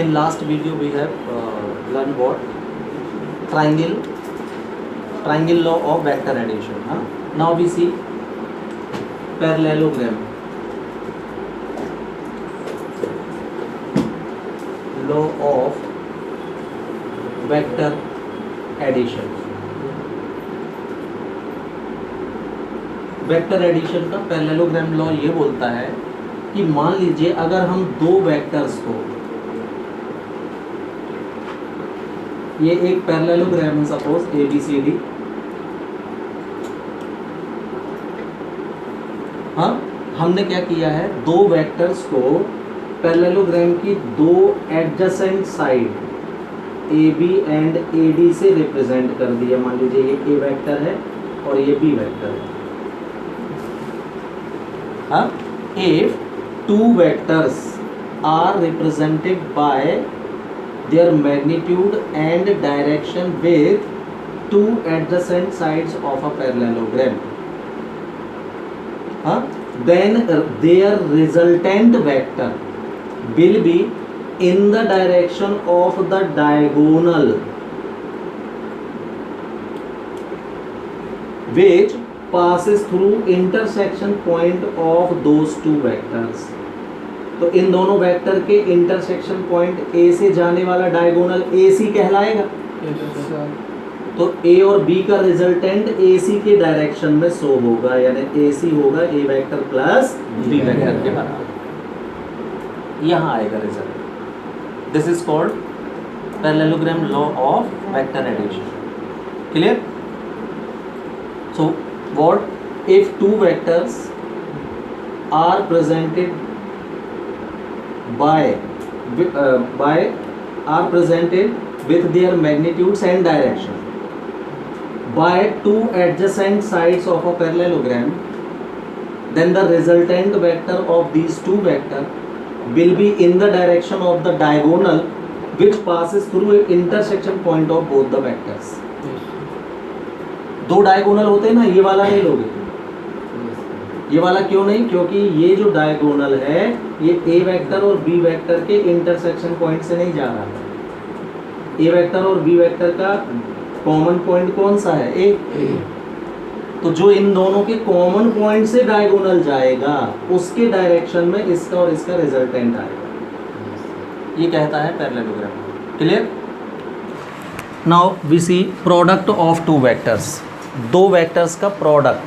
In last video we have learned what triangle law of vector addition. Now we see parallelogram law of vector addition. Vector addition का parallelogram law ये बोलता है कि मान लीजिए अगर हम दो वेक्टर्स को, ये एक पैरेललोग्राम है सपोज ABCD, हाँ हमने क्या किया है, दो वेक्टर्स को पैरेललोग्राम की दो adjacent side AB and AD से रिप्रेजेंट कर दिया। मान लीजिए ये A वेक्टर है और ये B वेक्टर है। If two vectors are represented by their magnitude and direction with two adjacent sides of a parallelogram, then their resultant vector will be in the direction of the diagonal which passes through intersection point of those two vectors। तो इन दोनों vector के intersection point A से जाने वाला diagonal AC कहलाएगा। तो A और B का रिजल्टेंट AC के डायरेक्शन में शो होगा, यानी AC होगा A vector plus B vector के बराबर। यहाँ आएगा result. This is called parallelogram law of vector addition. Clear? So what if two vectors are presented are presented with their magnitudes and direction by two adjacent sides of a parallelogram, then the resultant vector of these two vectors will be in the direction of the diagonal which passes through an intersection point of both the vectors। दो diagonal होते हैं ना, ये वाला नहीं लोगे। ये वाला क्यों नहीं? क्योंकि ये जो डायगोनल है ये A वेक्टर और B वेक्टर के इंटरसेक्शन पॉइंट से नहीं जा रहा है। A वेक्टर और B वेक्टर का कॉमन पॉइंट कौन सा है? A। तो जो इन दोनों के कॉमन पॉइंट से डायगोनल जाएगा उसके डायरेक्शन में इसका और इसका रिजल्टेंट आएगा। ये कहता है parallelogram. Clear? Now we see product of two vectors. दो वेक्टर्स का प्रोडक्ट।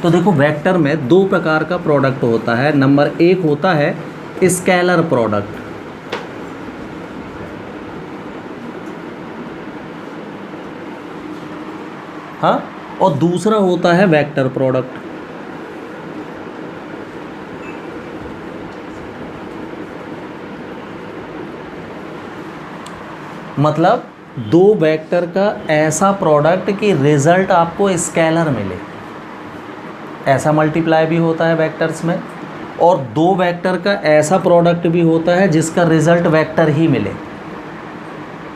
तो देखो वेक्टर में दो प्रकार का प्रोडक्ट होता है। नंबर एक होता है स्केलर प्रोडक्ट, हाँ, और दूसरा होता है वेक्टर प्रोडक्ट। मतलब दो वेक्टर का ऐसा प्रोडक्ट कि रिजल्ट आपको स्केलर मिले, ऐसा मल्टीप्लाई भी होता है वेक्टर्स में। और दो वेक्टर का ऐसा प्रोडक्ट भी होता है जिसका रिजल्ट वेक्टर ही मिले।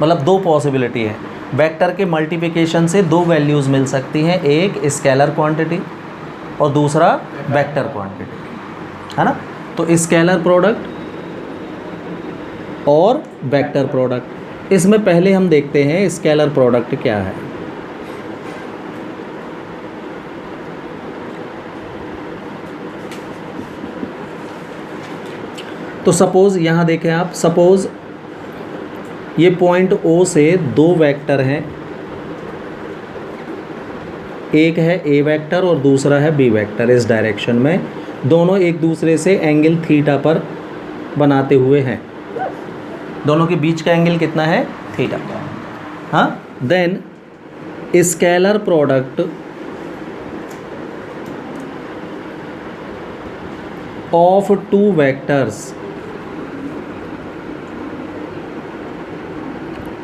मतलब दो पॉसिबिलिटी है, वेक्टर के मल्टीप्लिकेशन से दो वैल्यूज़ मिल सकती हैं, एक स्केलर क्वांटिटी और दूसरा वेक्टर क्वांटिटी, है ना। तो स्केलर प्रोडक्ट और वेक्टर प्रोडक्ट, इसमें पहले हम देखते हैं स्केलर प्रोडक्ट क्या है। तो सपोज यहाँ देखें आप, सपोज ये पॉइंट O से दो वेक्टर हैं, एक है A वेक्टर और दूसरा है B वेक्टर। इस डायरेक्शन में दोनों एक दूसरे से एंगल थीटा पर बनाते हुए हैं। दोनों के बीच का एंगल कितना है? थीटा। हाँ, then scalar product of two vectors,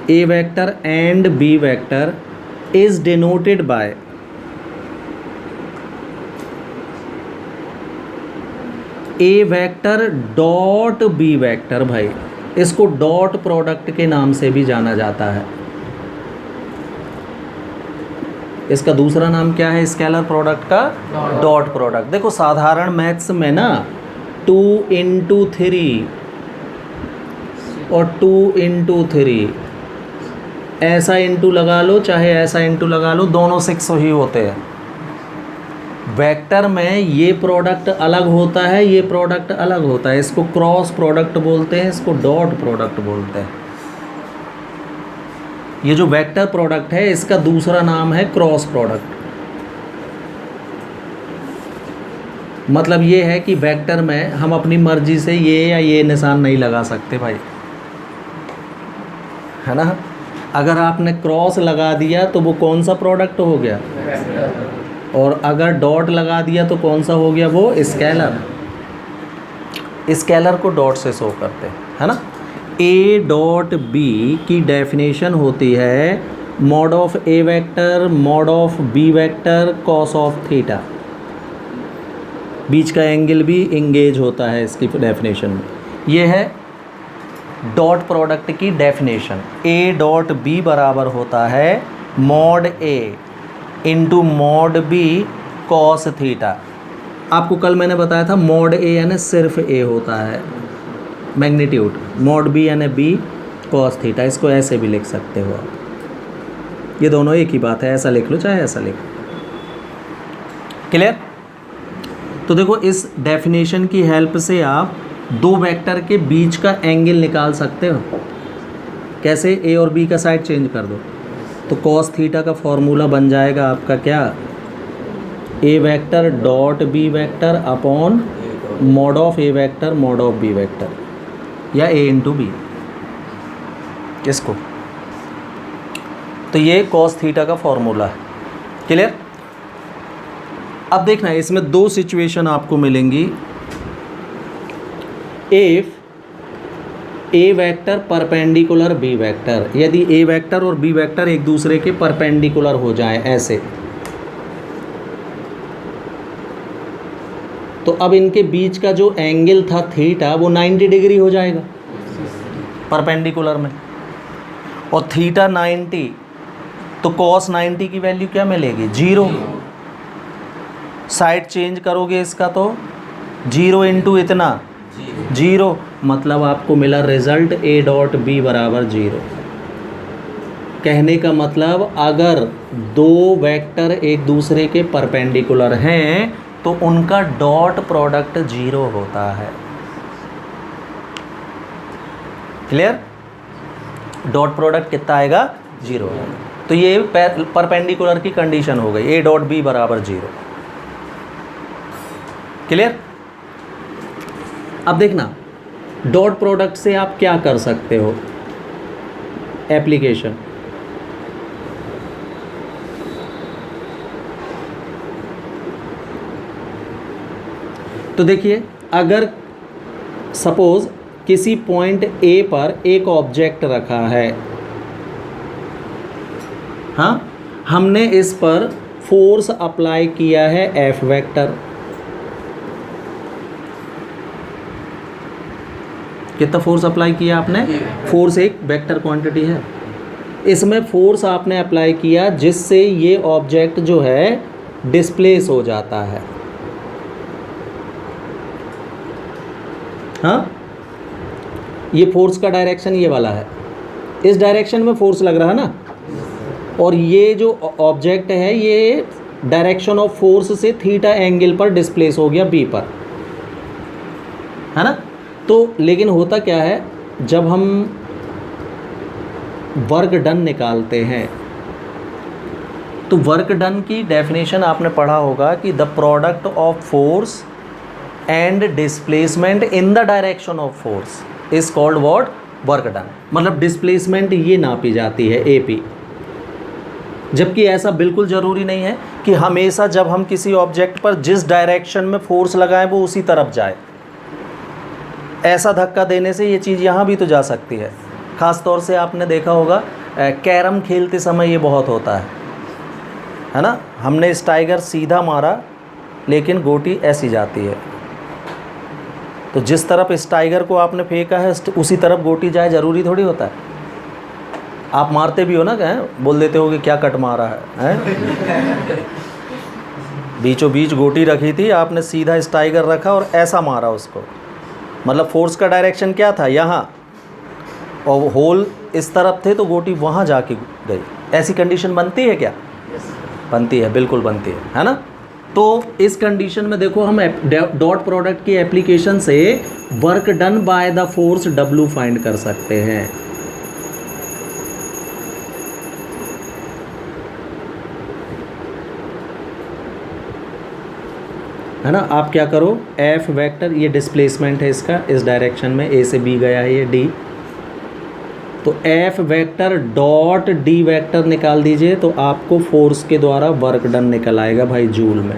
A vector and B vector is denoted by A vector dot B vector। भाई इसको डॉट प्रोडक्ट के नाम से भी जाना जाता है। इसका दूसरा नाम क्या है स्केलर प्रोडक्ट का? Dot product. देखो साधारण मैथ्स में ना 2 × 3 और 2 इंटू 3, ऐसा इंटू लगा लो चाहे ऐसा इंटू लगा लो, दोनों 6 ही होते हैं। वेक्टर में ये प्रोडक्ट अलग होता है, ये प्रोडक्ट अलग होता है, इसको क्रॉस प्रोडक्ट बोलते हैं, इसको डॉट प्रोडक्ट बोलते हैं। ये जो वेक्टर प्रोडक्ट है इसका दूसरा नाम है क्रॉस प्रोडक्ट। मतलब ये है कि वेक्टर में हम अपनी मर्जी से ये या ये निशान नहीं लगा सकते भाई, है ना। अगर आपने क्रॉस लगा दिया तो वो कौन सा प्रोडक्ट हो गया, और अगर डॉट लगा दिया तो कौन सा हो गया, वो स्केलर। स्केलर को डॉट से शो करते हैं, है ना। ए डॉट बी की डेफिनेशन होती है mod of A vector mod of B vector cos of theta. बीच का एंगल भी इंगेज होता है इसकी डेफिनेशन में। ये है डॉट प्रोडक्ट की डेफिनेशन। ए डॉट बी बराबर होता है mod A into mod B cos theta. आपको कल मैंने बताया था मॉड ए यानी सिर्फ ए होता है मैग्नीट्यूड, मॉड बी यानी बी कॉस थीटा। इसको ऐसे भी लिख सकते हो आप, ये दोनों एक ही बात है, ऐसा लिख लो चाहे ऐसा लिख लो। क्लियर। तो देखो इस डेफिनेशन की हेल्प से आप दो वेक्टर के बीच का एंगल निकाल सकते हो। कैसे, ए और बी का साइड चेंज कर दो तो कॉस थीटा का फॉर्मूला बन जाएगा आपका क्या, A vector dot B vector upon mod of A vector mod of B vector, या ए इंटू बी। इसको तो ये कॉस थीटा का फॉर्मूला है। क्लियर। अब देखना इसमें दो सिचुएशन आपको मिलेंगी। If A vector perpendicular B vector, यदि ए वेक्टर और बी वेक्टर एक दूसरे के परपेंडिकुलर हो जाएं ऐसे, तो अब इनके बीच का जो एंगल था थीटा वो 90 डिग्री हो जाएगा परपेंडिकुलर में, और थीटा 90, तो कॉस 90 की वैल्यू क्या मिलेगी, 0। साइड चेंज करोगे इसका तो 0 इंटू इतना 0, मतलब आपको मिला रिजल्ट ए डॉट बी बराबर 0। कहने का मतलब अगर दो वेक्टर एक दूसरे के परपेंडिकुलर हैं तो उनका डॉट प्रोडक्ट 0 होता है। क्लियर। डॉट प्रोडक्ट कितना आएगा, 0 है। तो ये परपेंडिकुलर की कंडीशन हो गई, ए डॉट बी बराबर 0। क्लियर। अब देखना डॉट प्रोडक्ट से आप क्या कर सकते हो एप्लीकेशन। तो देखिए अगर सपोज किसी पॉइंट ए पर एक ऑब्जेक्ट रखा है, हाँ, हमने इस पर फोर्स अप्लाई किया है एफ वेक्टर। कितना फोर्स अप्लाई किया आपने, फोर्स एक वेक्टर क्वांटिटी है, इसमें फोर्स आपने अप्लाई किया जिससे ये ऑब्जेक्ट जो है डिस्प्लेस हो जाता है। हाँ, ये फोर्स का डायरेक्शन ये वाला है, इस डायरेक्शन में फोर्स लग रहा है ना, और ये जो ऑब्जेक्ट है ये डायरेक्शन ऑफ फोर्स से थीटा एंगल पर डिस्प्लेस हो गया बी पर, है ना। तो लेकिन होता क्या है, जब हम वर्क डन निकालते हैं तो वर्क डन की डेफिनेशन आपने पढ़ा होगा कि the product of force and displacement in the direction of force is called what, work done. मतलब डिस्प्लेसमेंट ये नापी जाती है एपी, जबकि ऐसा बिल्कुल ज़रूरी नहीं है कि हमेशा जब हम किसी ऑब्जेक्ट पर जिस डायरेक्शन में फोर्स लगाएं वो उसी तरफ जाए। ऐसा धक्का देने से ये चीज़ यहाँ भी तो जा सकती है। ख़ास तौर से आपने देखा होगा कैरम खेलते समय ये बहुत होता है ना। हमने स्ट्राइकर सीधा मारा लेकिन गोटी ऐसी जाती है, तो जिस तरफ स्ट्राइकर को आपने फेंका है उसी तरफ गोटी जाए, ज़रूरी थोड़ी होता है। आप मारते भी हो ना, क्या बोल देते हो कि क्या कट मारा है? बीचों बीच गोटी रखी थी, आपने सीधा स्ट्राइकर रखा और ऐसा मारा उसको, मतलब फोर्स का डायरेक्शन क्या था यहाँ, और होल इस तरफ थे तो गोटी वहाँ जाके गई, ऐसी कंडीशन बनती है क्या? बनती है, बिल्कुल बनती है ना। तो इस कंडीशन में देखो हम डॉट प्रोडक्ट की एप्लीकेशन से work done by the force W find कर सकते हैं। है ना। आप क्या करो, F वेक्टर, ये डिस्प्लेसमेंट है इसका, इस डायरेक्शन में A से B गया है ये D, तो F vector dot D vector निकाल दीजिए तो आपको फोर्स के द्वारा वर्क डन निकल आएगा भाई जूल में।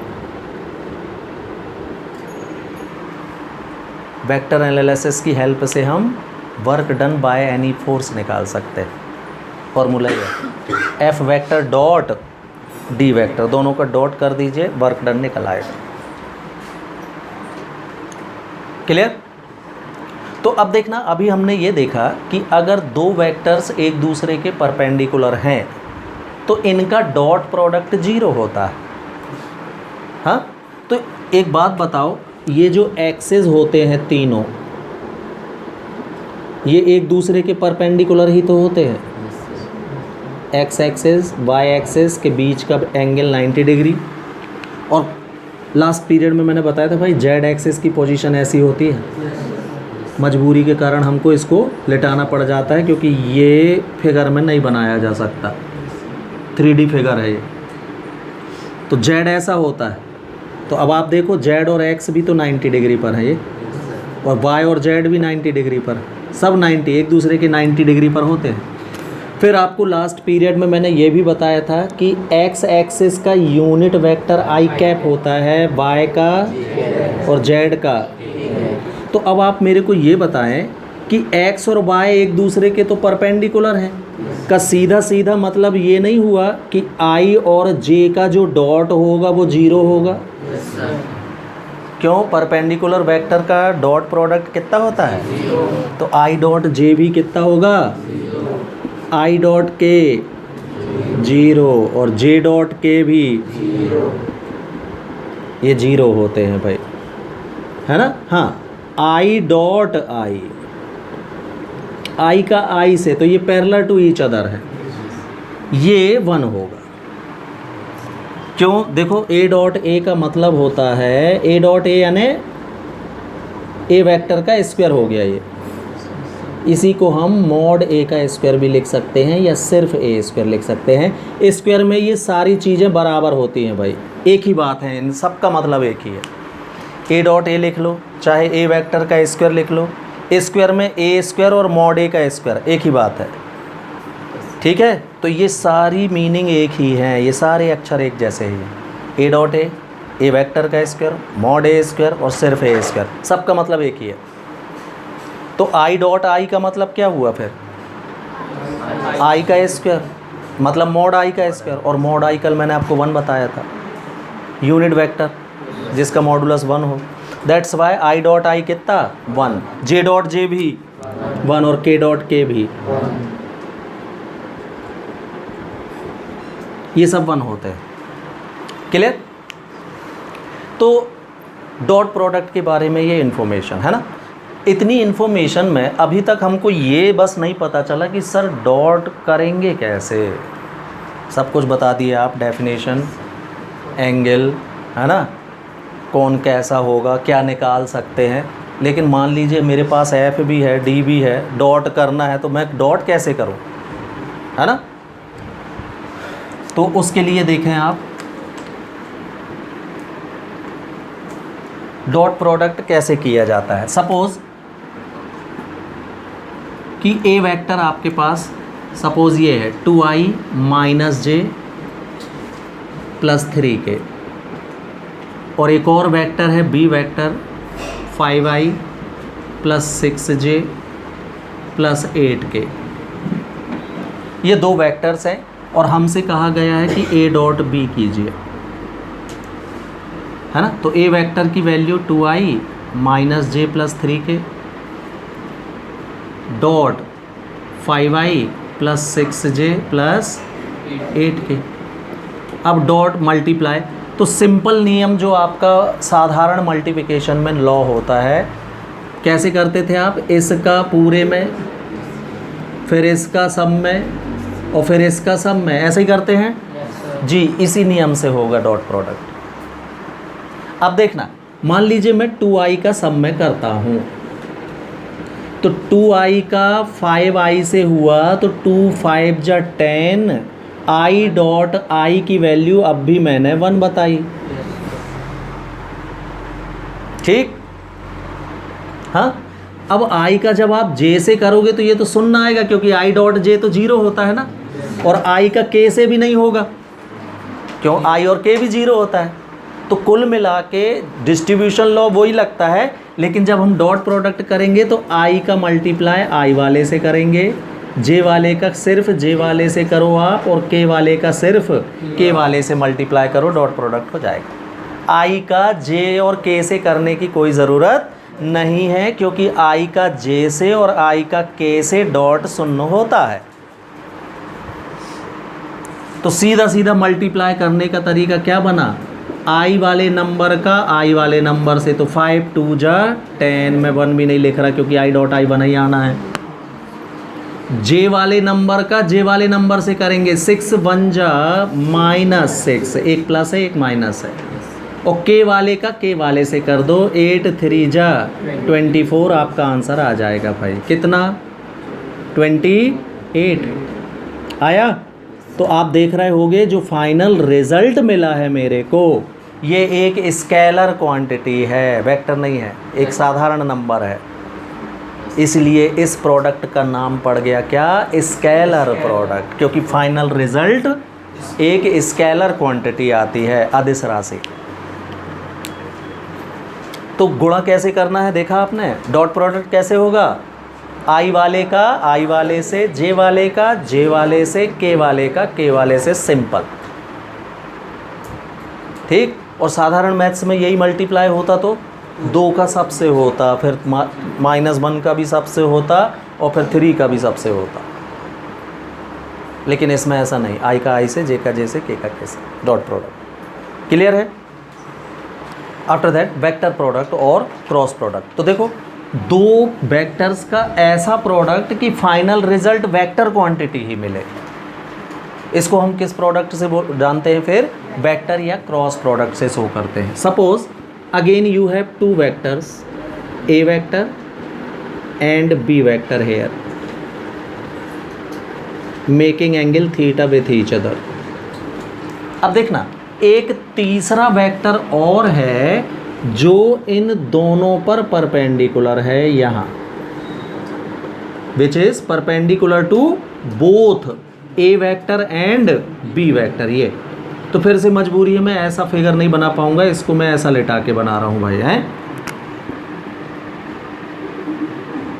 वेक्टर एनालिसिस की हेल्प से हम work done by any force निकाल सकते हैं। फॉर्मूला ये F vector dot D vector, दोनों का डॉट कर दीजिए, वर्क डन निकल आएगा। क्लियर? तो अब देखना, अभी हमने ये देखा कि अगर दो वेक्टर्स एक दूसरे के परपेंडिकुलर हैं तो इनका डॉट प्रोडक्ट 0 होता है। हाँ, तो एक बात बताओ, ये जो एक्सेस होते हैं तीनों, ये एक दूसरे के परपेंडिकुलर ही तो होते हैं। एक्स एक्सेस वाई एक्सेस के बीच का एंगल 90 डिग्री, और लास्ट पीरियड में मैंने बताया था भाई जेड एक्सेस की पोजीशन ऐसी होती है, मजबूरी के कारण हमको इसको लिटाना पड़ जाता है क्योंकि ये फिगर में नहीं बनाया जा सकता, 3D फिगर है ये, तो जेड ऐसा होता है। तो अब आप देखो जेड और एक्स भी तो 90 डिग्री पर है ये, और वाई और जेड भी 90 डिग्री पर, सब 90 एक दूसरे के 90 डिग्री पर होते हैं। फिर आपको लास्ट पीरियड में मैंने ये भी बताया था कि एक्स एक्सिस का यूनिट वेक्टर आई कैप होता है, वाई का और जेड का। तो अब आप मेरे को ये बताएं कि एक्स और वाई एक दूसरे के तो परपेंडिकुलर हैं, का सीधा सीधा मतलब ये नहीं हुआ कि आई और जे का जो डॉट होगा वो 0 होगा? क्यों? परपेंडिकुलर वेक्टर का डॉट प्रोडक्ट कितना होता है? तो आई डॉट जे भी कितना होगा? आई डॉट के 0 और जे डॉट के भी ये 0 होते हैं भाई, है ना। हाँ, आई डॉट आई का आई से, तो ये पैरेलल टू ईच अदर है, ये 1 होगा। क्यों? देखो ए डॉट ए का मतलब होता है, ए डॉट ए यानी ए वेक्टर का स्क्वायर हो गया ये, इसी को हम मॉड ए का स्क्वायर भी लिख सकते हैं या सिर्फ ए स्क्वायर लिख सकते हैं। स्क्वायर में ये सारी चीज़ें बराबर होती हैं भाई, एक ही बात है, इन सब का मतलब एक ही है। ए डॉट ए लिख लो, चाहे ए वेक्टर का स्क्वायर लिख लो, स्क्वायर में ए स्क्वायर और मॉड ए का स्क्वायर एक ही बात है, ठीक है। तो ये सारी मीनिंग एक ही है, ये सारे अक्षर एक जैसे ही हैं। ए डॉट ए वेक्टर का स्क्वायर, मॉड ए स्क्वायर और सिर्फ ए स्क्वायर, सबका मतलब एक ही है। तो आई डॉट आई का मतलब क्या हुआ फिर? आई का स्क्वायर, मतलब मॉड आई का स्क्वायर, और मॉड आई कल मैंने आपको 1 बताया था, यूनिट वेक्टर जिसका मॉडुलस 1 हो। That's why I dot I कितना? 1, जे डॉट जे भी 1 और के डॉट के भी, ये सब 1 होते हैं। क्लियर? तो डॉट प्रोडक्ट के बारे में ये इन्फॉर्मेशन है ना। इतनी इन्फॉर्मेशन में अभी तक हमको ये बस नहीं पता चला कि सर डॉट करेंगे कैसे। सब कुछ बता दिया आप, डेफिनेशन, एंगल, है ना, कौन कैसा होगा, क्या निकाल सकते हैं। लेकिन मान लीजिए मेरे पास एफ भी है, डी भी है, डॉट करना है, तो मैं डॉट कैसे करूं, है ना। तो उसके लिए देखें आप डॉट प्रोडक्ट कैसे किया जाता है। सपोज़ कि ए वेक्टर आपके पास, सपोज़ ये है 2i - j + 3k, और एक और वेक्टर है B vector 5i + 6j + 8k। ये 2 वेक्टर्स हैं और हमसे कहा गया है कि ए डॉट बी कीजिए, है ना। तो ए वेक्टर की value 2i - j + 3k dot 5i + 6j + 8k। अब डॉट मल्टीप्लाई, तो सिंपल नियम जो आपका साधारण मल्टीप्लिकेशन में लॉ होता है, कैसे करते थे आप, इसका पूरे में फिर इसका सब में, और फिर इसका सब में, ऐसे ही करते हैं जी। इसी नियम से होगा डॉट प्रोडक्ट। अब देखना, मान लीजिए मैं 2i का सब में करता हूँ, तो 2i का 5i से हुआ तो 2 5 जा 10, i डॉट i की वैल्यू अब भी मैंने 1 बताई, ठीक। हाँ, अब i का जब आप j से करोगे तो ये तो शून्य आएगा, क्योंकि i डॉट j तो 0 होता है ना, और i का k से भी नहीं होगा, क्यों, i और k भी 0 होता है। तो कुल मिला के डिस्ट्रीब्यूशन लॉ वही लगता है, लेकिन जब हम डॉट प्रोडक्ट करेंगे तो i का मल्टीप्लाई i वाले से करेंगे, j वाले का सिर्फ j वाले से करो आप, और k वाले का सिर्फ k वाले से मल्टीप्लाई करो, डॉट प्रोडक्ट हो जाएगा। i का j और k से करने की कोई ज़रूरत नहीं है, क्योंकि i का j से और i का k से डॉट शून्य होता है। तो सीधा सीधा मल्टीप्लाई करने का तरीका क्या बना, i वाले नंबर का i वाले नंबर से, तो 5 2 जा 10, मैं 1 भी नहीं लिख रहा क्योंकि i डॉट i बना ही आना है। j वाले नंबर का j वाले नंबर से करेंगे, 6 1 जा -6, एक प्लस है एक माइनस है, और k वाले का k वाले से कर दो, 8 3 जा 24, आपका आंसर आ जाएगा भाई, कितना, 28 आया। तो आप देख रहे होगे जो फाइनल रिजल्ट मिला है मेरे को, ये एक स्केलर क्वांटिटी है, वेक्टर नहीं है, एक साधारण नंबर है, इसलिए इस प्रोडक्ट का नाम पड़ गया क्या, स्केलर प्रोडक्ट, क्योंकि फाइनल रिजल्ट एक स्केलर क्वांटिटी आती है, अदिश राशि। तो गुणा कैसे करना है देखा आपने, डॉट प्रोडक्ट कैसे होगा, i वाले का i वाले से, j वाले का j वाले से, k वाले का k वाले से, सिंपल, ठीक। और साधारण मैथ्स में यही मल्टीप्लाई होता तो 2 का सबसे होता, फिर -1 का भी सबसे होता, और फिर 3 का भी सबसे होता, लेकिन इसमें ऐसा नहीं, i का i से, j का j से, k का k से, डॉट प्रोडक्ट। क्लियर है। आफ्टर दैट वेक्टर प्रोडक्ट और क्रॉस प्रोडक्ट। तो देखो, दो वेक्टर्स का ऐसा प्रोडक्ट कि फाइनल रिजल्ट वेक्टर क्वांटिटी ही मिले, इसको हम किस प्रोडक्ट से जानते हैं, फिर वेक्टर या क्रॉस प्रोडक्ट से शो करते हैं। Suppose again you have 2 vectors, a vector and b vector here, making angle theta with each other. अब देखना, एक तीसरा वेक्टर और है जो इन दोनों पर परपेंडिकुलर है, यहाँ, which is perpendicular to both A vector and B vector. ये तो फिर से मजबूरी है, मैं ऐसा फिगर नहीं बना पाऊंगा, इसको मैं ऐसा लेटा के बना रहा हूं भाई, है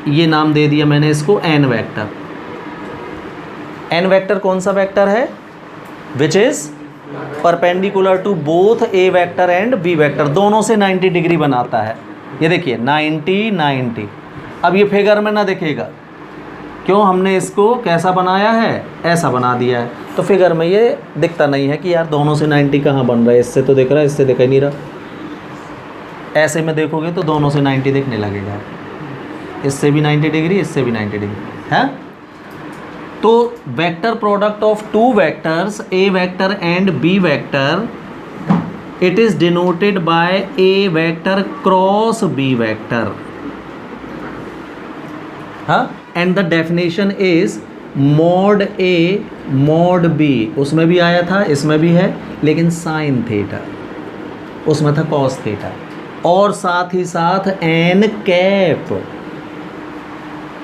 ये नाम दे दिया मैंने इसको एन वेक्टर। एन वेक्टर कौन सा वेक्टर है, which is perpendicular to both A vector and B vector, दोनों से 90 डिग्री बनाता है। ये देखिए 90 90। अब ये फिगर में ना दिखेगा, क्यों, हमने इसको कैसा बनाया है, ऐसा बना दिया है, तो फिगर में ये दिखता नहीं है कि यार दोनों से 90 कहाँ बन रहा है, इससे तो दिख रहा है, इससे दिख ही नहीं रहा। ऐसे में देखोगे तो दोनों से 90 दिखने लगेगा, इससे भी 90 डिग्री, इससे भी 90 डिग्री है। तो vector product of 2 vectors, A vector and B vector, it is denoted by A vector cross B vector, हाँ, and the definition is mod A mod B, उसमें भी आया था, इसमें भी है, लेकिन साइन थीटा, उसमें था कॉस थीटा, और साथ ही साथ एन कैप,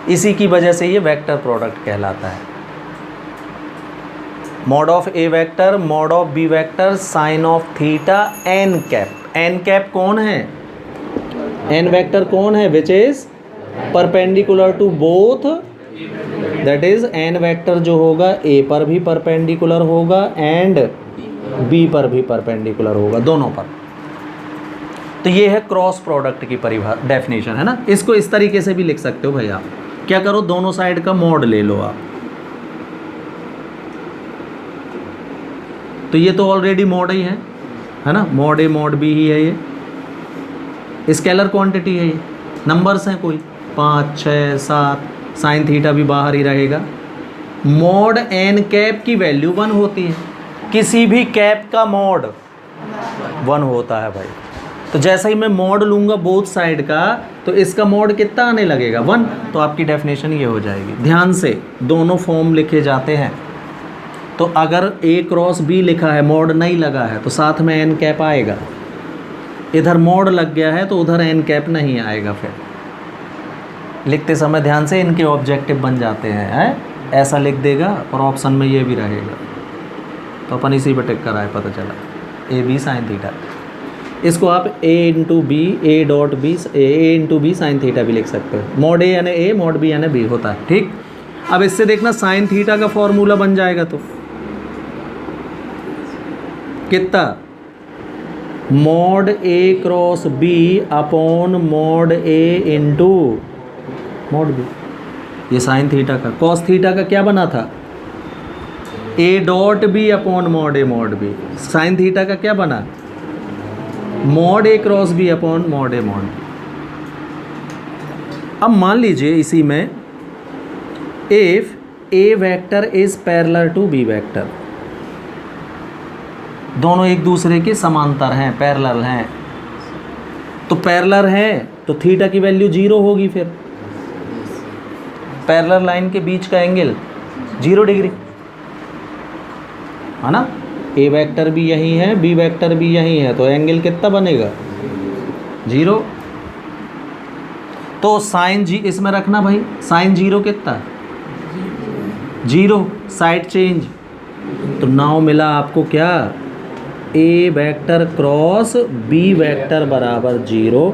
इसी की वजह से ये वेक्टर प्रोडक्ट कहलाता है। Mod of A vector, mod of B vector, sine of theta, N cap. N cap कौन है, एन वेक्टर कौन है, which is perpendicular to both, that is N vector जो होगा ए पर भी परपेंडिकुलर होगा एंड बी पर भी परपेंडिकुलर होगा, दोनों पर। तो ये है क्रॉस प्रोडक्ट की परिभाषा, डेफिनेशन है ना। इसको इस तरीके से भी लिख सकते हो भाई, आप क्या करो, दोनों साइड का मॉड ले लो आप, तो ये तो ऑलरेडी मॉड ही है ना, मॉड ए मॉड बी ही है, ये स्केलर क्वांटिटी है, ये नंबर्स हैं कोई 5 6 7, साइन थीटा भी बाहर ही रहेगा, मॉड एन कैप की वैल्यू 1 होती है, किसी भी कैप का मॉड 1 होता है भाई। तो जैसा ही मैं मॉड लूँगा बोथ साइड का, तो इसका मॉड कितना आने लगेगा 1, तो आपकी डेफिनेशन ये हो जाएगी। ध्यान से दोनों फॉर्म लिखे जाते हैं। तो अगर A क्रॉस B लिखा है, मॉड नहीं लगा है, तो साथ में एन कैप आएगा। इधर मॉड लग गया है तो उधर एन कैप नहीं आएगा। फिर लिखते समय ध्यान से इनके ऑब्जेक्टिव बन जाते हैं, ऐसा लिख देगा और ऑप्शन में ये भी रहेगा, तो अपन इसी पर टिक कराए, पता चला ए बी साइन थीटा। इसको आप a into B, A dot B, A into B sine theta भी लिख सकते हो। मॉड ए यानी ए, मॉड बी यानी बी होता है। ठीक, अब इससे देखना साइन थीटा का फॉर्मूला बन जाएगा। तो कितना, mod A cross B upon mod A into mod B, ये साइन थीटा का। कॉस थीटा का क्या बना था, A dot B upon mod A mod B. Sine theta का क्या बना, mod A cross B upon mod A mod B. अब मान लीजिए इसी में if A vector is parallel to B vector, दोनों एक दूसरे के समांतर हैं, पैरेलल हैं। तो पैरेलल है तो थीटा की वैल्यू 0 होगी। फिर पैरेलल लाइन के बीच का एंगल 0 डिग्री है ना। ए वेक्टर भी यही है, बी वेक्टर भी यही है, तो एंगल कितना बनेगा 0। तो साइन जी इसमें रखना भाई, साइन 0 कितना 0, साइड चेंज। तो नाउ मिला आपको क्या, A vector cross B vector बराबर 0,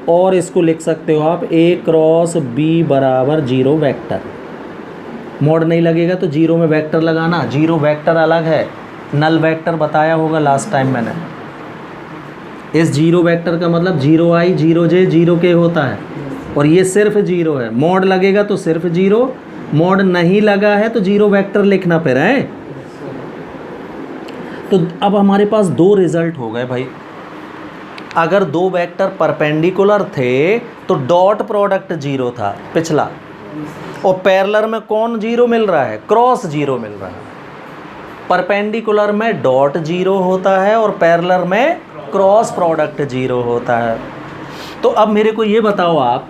और इसको लिख सकते हो आप ए क्रॉस बी बराबर 0 वेक्टर। मॉड नहीं लगेगा तो 0 में वेक्टर लगाना, 0 वेक्टर अलग है, नल वेक्टर बताया होगा लास्ट टाइम मैंने। इस 0 वेक्टर का मतलब 0i 0j 0k होता है, और ये सिर्फ 0 है। मॉड लगेगा तो सिर्फ 0, मॉड नहीं लगा है तो 0 वेक्टर लिखना फिर है। तो अब हमारे पास 2 रिजल्ट हो गए भाई। अगर 2 वेक्टर परपेंडिकुलर थे तो डॉट प्रोडक्ट 0 था पिछला, और पैरेलल में कौन 0 मिल रहा है, क्रॉस 0 मिल रहा है। परपेंडिकुलर में डॉट 0 होता है और पैरेलल में क्रॉस प्रोडक्ट 0 होता है। तो अब मेरे को ये बताओ आप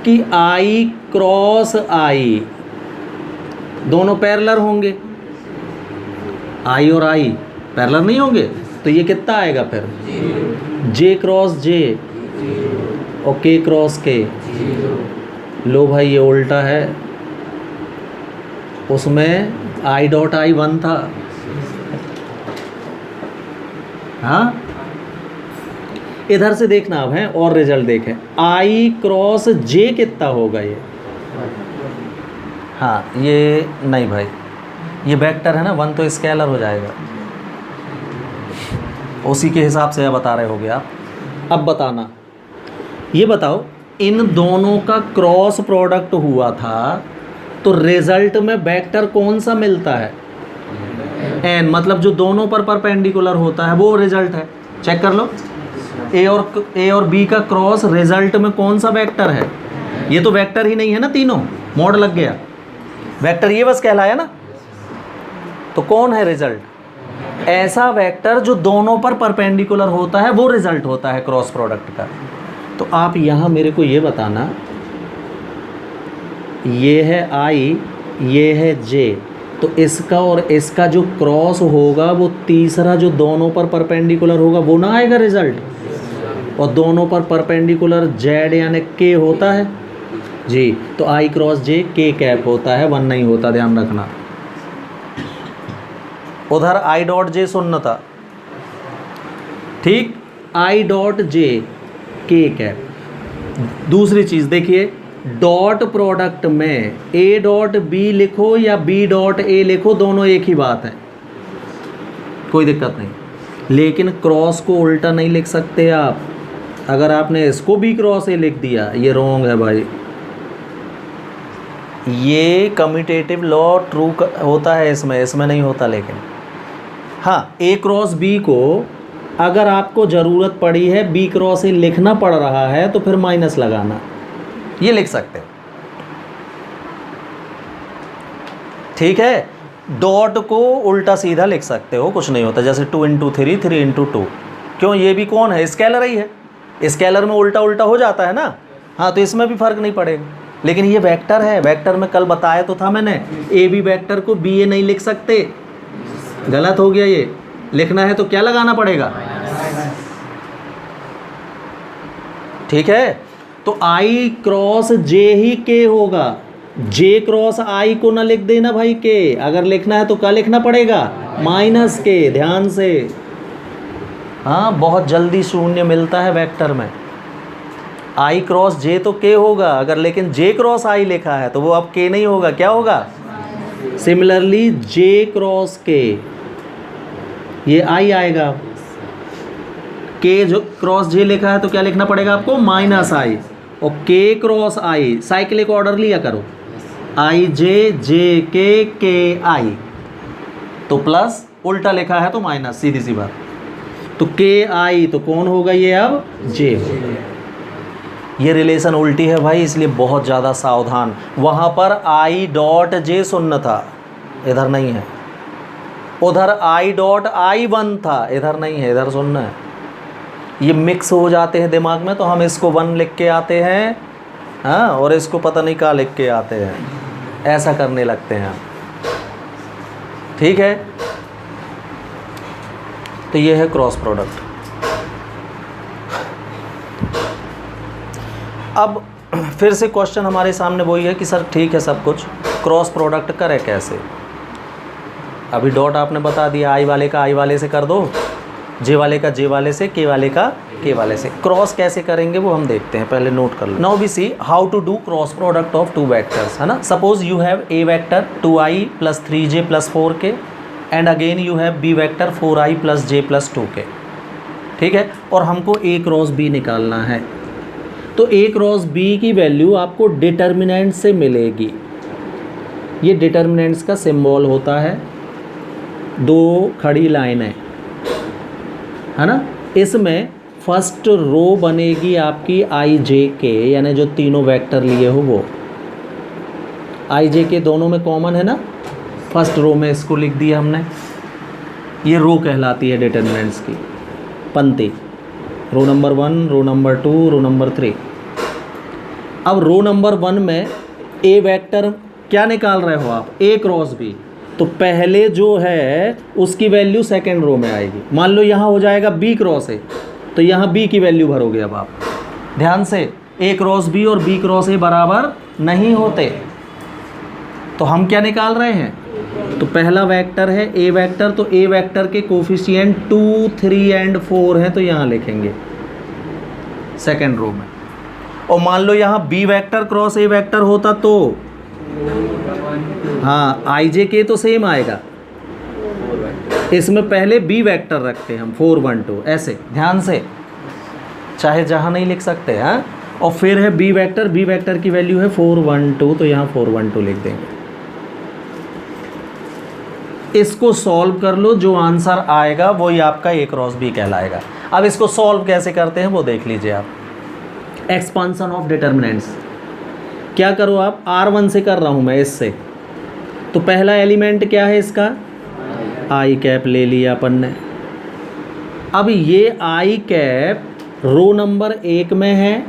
कि आई क्रॉस आई दोनों पैरेलल होंगे, आई और आई पैरेलल नहीं होंगे, तो ये कितना आएगा फिर, जे क्रॉस जे और के क्रॉस के। लो भाई ये उल्टा है, उसमें आई डॉट आई 1 था। हाँ, इधर से देखना अब है और रिजल्ट देखें, आई क्रॉस जे कितना होगा ये। हाँ ये नहीं भाई, ये वेक्टर है ना, 1 तो स्केलर हो जाएगा, उसी के हिसाब से बता रहे होगे आप। अब बताना, ये बताओ इन दोनों का क्रॉस प्रोडक्ट हुआ था तो रिजल्ट में वेक्टर कौन सा मिलता है, एन, मतलब जो दोनों पर परपेंडिकुलर होता है वो रिजल्ट है। चेक कर लो, ए और बी का क्रॉस रिजल्ट में कौन सा वेक्टर है, ये तो वेक्टर ही नहीं है ना, तीनों मॉड लग गया, वेक्टर ये बस कहलाया ना। तो कौन है रिजल्ट, ऐसा वेक्टर जो दोनों पर परपेंडिकुलर होता है वो रिजल्ट होता है क्रॉस प्रोडक्ट का। तो आप यहाँ मेरे को ये बताना, ये है आई, ये है जे, तो इसका और इसका जो क्रॉस होगा वो तीसरा जो दोनों पर परपेंडिकुलर होगा वो ना आएगा रिजल्ट, और दोनों पर परपेंडिकुलर जेड यानी के होता है जी, तो आई क्रॉस जे के कैप होता है, 1 नहीं होता, ध्यान रखना। उधर आई डॉट जे शून्य था, ठीक, आई डॉट जे के कैप। दूसरी चीज़ देखिए, डॉट प्रोडक्ट में ए डॉट बी लिखो या बी डॉट ए लिखो, दोनों एक ही बात है, कोई दिक्कत नहीं। लेकिन क्रॉस को उल्टा नहीं लिख सकते आप। अगर आपने इसको बी क्रॉस ए लिख दिया, ये रॉन्ग है भाई। ये कम्यूटेटिव लॉ ट्रू होता है इसमें नहीं होता। लेकिन हाँ, ए क्रॉस बी को अगर आपको ज़रूरत पड़ी है बी क्रॉस ए लिखना पड़ रहा है तो फिर माइनस लगाना, ये लिख सकते हो। ठीक है। डॉट को उल्टा सीधा लिख सकते हो, कुछ नहीं होता, जैसे 2 × 3 3 × 2। क्यों, ये भी कौन है, स्केलर ही है, स्केलर में उल्टा उल्टा हो जाता है ना, हाँ, तो इसमें भी फर्क नहीं पड़ेगा। लेकिन ये वेक्टर है, वेक्टर में कल बताया तो था मैंने, ए बी वेक्टर को बी ए नहीं लिख सकते, गलत हो गया, ये लिखना है तो क्या लगाना पड़ेगा, ठीक है। तो आई क्रॉस जे ही के होगा, जे क्रॉस आई को ना लिख देना भाई के, अगर लिखना है तो क्या लिखना पड़ेगा, माइनस के, ध्यान से, हाँ, बहुत जल्दी शून्य मिलता है वेक्टर में। आई क्रॉस जे तो के होगा, अगर लेकिन जे क्रॉस आई लिखा है तो वो अब के नहीं होगा, क्या होगा, सिमिलरली जे क्रॉस के, ये आई आएगा, के जो क्रॉस जे लिखा है तो क्या लिखना पड़ेगा आपको, माइनस आई, और के क्रॉस आई साइक्लिक ऑर्डर लिया करो, आई जे, जे के आई, तो प्लस, उल्टा लिखा है तो माइनस, सीधी सी बात। तो के आई तो कौन होगा ये, अब जे। ये रिलेशन उल्टी है भाई, इसलिए बहुत ज़्यादा सावधान। वहाँ पर आई डॉट जे शून्य था, इधर नहीं है, उधर आई डॉट आई 1 था, इधर नहीं है, इधर शून्य है। ये मिक्स हो जाते हैं दिमाग में, तो हम इसको 1 लिख के आते हैं, हाँ, और इसको पता नहीं क्या लिख के आते हैं, ऐसा करने लगते हैं, ठीक है। तो ये है क्रॉस प्रोडक्ट। अब फिर से क्वेश्चन हमारे सामने वही है कि सर ठीक है सब कुछ, क्रॉस प्रोडक्ट करें कैसे। अभी डॉट आपने बता दिया, आई वाले का आई वाले से कर दो, जे वाले का जे वाले से, के वाले का के वाले से। क्रॉस कैसे करेंगे वो हम देखते हैं, पहले नोट कर लो। Now we see how to do cross product of two vectors, है ना। Suppose you have A vector 2i + 3j + 4k and again you have B vector 4i + j + 2k, ठीक है। और हमको ए क्रॉस बी निकालना है, तो ए क्रॉस बी की वैल्यू आपको डिटर्मिनेंट से मिलेगी। ये डिटर्मिनेंट्स का सिंबल होता है, 2 खड़ी लाइनें, है ना। इसमें फर्स्ट रो बनेगी आपकी आई जे के, यानी जो तीनों वेक्टर लिए हो वो, आई जे के दोनों में कॉमन है ना, फर्स्ट रो में इसको लिख दिया हमने, ये रो कहलाती है डिटर्मिनेंट्स की पंक्ति, row number 1, row number 2, row number 3। अब रो नंबर 1 में ए वेक्टर क्या निकाल रहे हो आप, ए क्रॉस बी, तो पहले जो है उसकी वैल्यू सेकेंड रो में आएगी। मान लो यहाँ हो जाएगा बी क्रॉस ए, तो यहाँ बी की वैल्यू भरोगे। अब आप ध्यान से, ए क्रॉस बी और बी क्रॉस ए बराबर नहीं होते, तो हम क्या निकाल रहे हैं, तो पहला वेक्टर है ए वेक्टर, तो ए वेक्टर के कोफिशिएंट 2, 3 एंड 4 हैं, तो यहाँ लिखेंगे सेकेंड रो में। और मान लो यहाँ B vector cross A vector होता तो हाँ, आई जे के तो सेम आएगा, इसमें पहले बी वेक्टर रखते हैं हम 4, 1, 2, ऐसे ध्यान से, चाहे जहाँ नहीं लिख सकते, हाँ। और फिर है बी वेक्टर, बी वेक्टर की वैल्यू है 4, 1, 2, तो यहाँ 4, 1, 2 लिख देंगे। इसको सॉल्व कर लो, जो आंसर आएगा वही आपका ए क्रॉस बी कहलाएगा। अब इसको सॉल्व कैसे करते हैं वो देख लीजिए आप। एक्सपांसन ऑफ डिटर्मिनेंट्स, क्या करो आप, R1 से कर रहा हूँ मैं, इससे तो पहला एलिमेंट क्या है इसका, आई कैप ले लिया अपन ने। अब ये आई कैप रो नंबर 1 में है,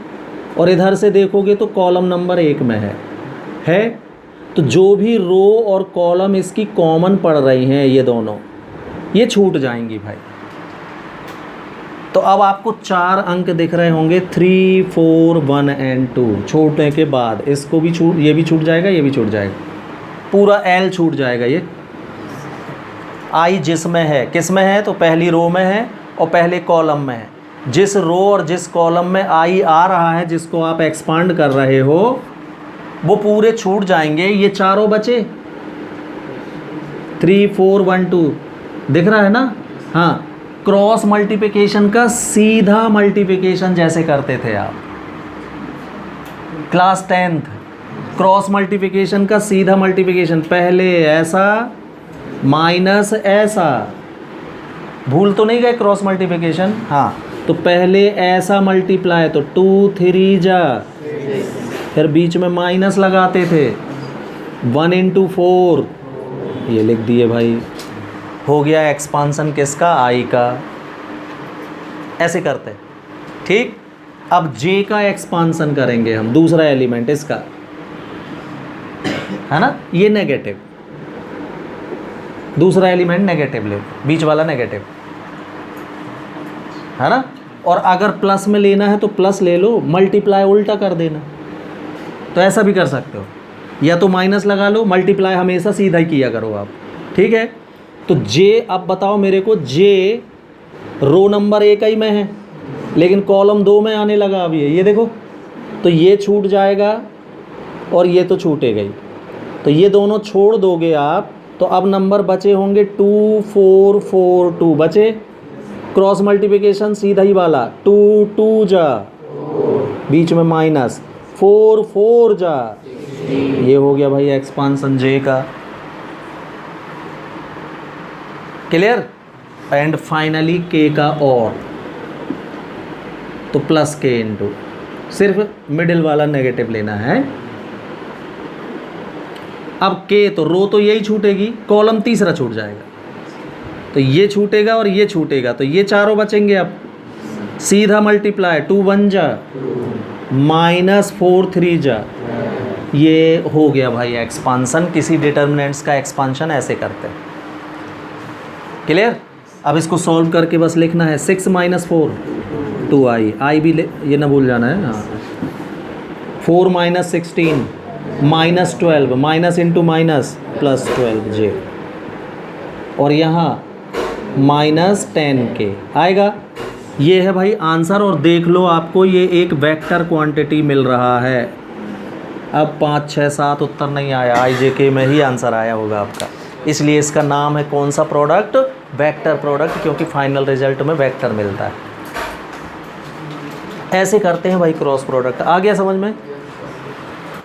और इधर से देखोगे तो कॉलम नंबर 1 में है। तो जो भी रो और कॉलम इसकी कॉमन पड़ रही हैं, ये दोनों ये छूट जाएंगी भाई। तो अब आपको 4 अंक दिख रहे होंगे, 3, 4, 1 एंड 2। छोड़ने के बाद इसको भी छूट, ये भी छूट जाएगा, ये भी छूट जाएगा, पूरा एल छूट जाएगा। ये आई जिसमें है, किस में है, तो पहली रो में है और पहले कॉलम में है। जिस रो और जिस कॉलम में आई आ रहा है, जिसको आप एक्सपांड कर रहे हो, वो पूरे छूट जाएंगे। ये चारों बचे, 3, 4, 1, 2 दिख रहा है ना। हाँ, क्रॉस मल्टीप्लिकेशन का सीधा मल्टीप्लिकेशन जैसे करते थे आप क्लास 10th, क्रॉस मल्टीप्लिकेशन का सीधा मल्टीप्लिकेशन, पहले ऐसा माइनस ऐसा, भूल तो नहीं गए क्रॉस मल्टीप्लिकेशन। हाँ, तो पहले ऐसा मल्टीप्लाई, तो 2, 3 जा, फिर बीच में माइनस लगाते थे, 1 × 4 ये लिख दिए भाई। हो गया एक्सपांसन किसका, आई का। ऐसे करते हैं, ठीक। अब जे का एक्सपांसन करेंगे हम, दूसरा एलिमेंट इसका, है ना, ये नेगेटिव, दूसरा एलिमेंट नेगेटिव ले, बीच वाला नेगेटिव, है ना। और अगर प्लस में लेना है तो प्लस ले लो, मल्टीप्लाई उल्टा कर देना, तो ऐसा भी कर सकते हो, या तो माइनस लगा लो, मल्टीप्लाई हमेशा सीधा ही किया करो आप, ठीक है। तो जे, अब बताओ मेरे को, जे रो नंबर 1 ही में है लेकिन कॉलम 2 में आने लगा अभी, ये देखो, तो ये छूट जाएगा और ये तो छूटेगा ही, तो ये दोनों छोड़ दोगे आप, तो अब नंबर बचे होंगे 2 4 4 2 बचे। क्रॉस मल्टीप्लिकेशन सीधा ही वाला, 2 2 जा, बीच में माइनस, 4 4 जा, ये हो गया भाई एक्सपांसन जे का। क्लियर। एंड फाइनली के का और, तो प्लस के इंटू, सिर्फ मिडिल वाला नेगेटिव लेना है। अब के, तो रो तो यही छूटेगी, कॉलम तीसरा छूट जाएगा, तो ये छूटेगा और ये छूटेगा, तो ये चारों बचेंगे। अब सीधा मल्टीप्लाई, 2 1 जा, माइनस 4 3 जा, ये हो गया भाई एक्सपांसन। किसी डिटर्मिनेंट्स का एक्सपांशन ऐसे करते हैं। क्लियर। अब इसको सॉल्व करके बस लिखना है 6 - 4 2 आई, आई भी ये ना भूल जाना है। हाँ, 4 - 16 -12, माइनस इंटू माइनस प्लस 12 जे, और यहाँ -10 के आएगा। ये है भाई आंसर। और देख लो, आपको ये एक वेक्टर क्वांटिटी मिल रहा है। अब 5 6 7 उत्तर नहीं आया, आई जे के में ही आंसर आया होगा आपका, इसलिए इसका नाम है कौन सा प्रोडक्ट, वेक्टर प्रोडक्ट, क्योंकि फाइनल रिजल्ट में वेक्टर मिलता है। ऐसे करते हैं भाई क्रॉस प्रोडक्ट। आ गया समझ में।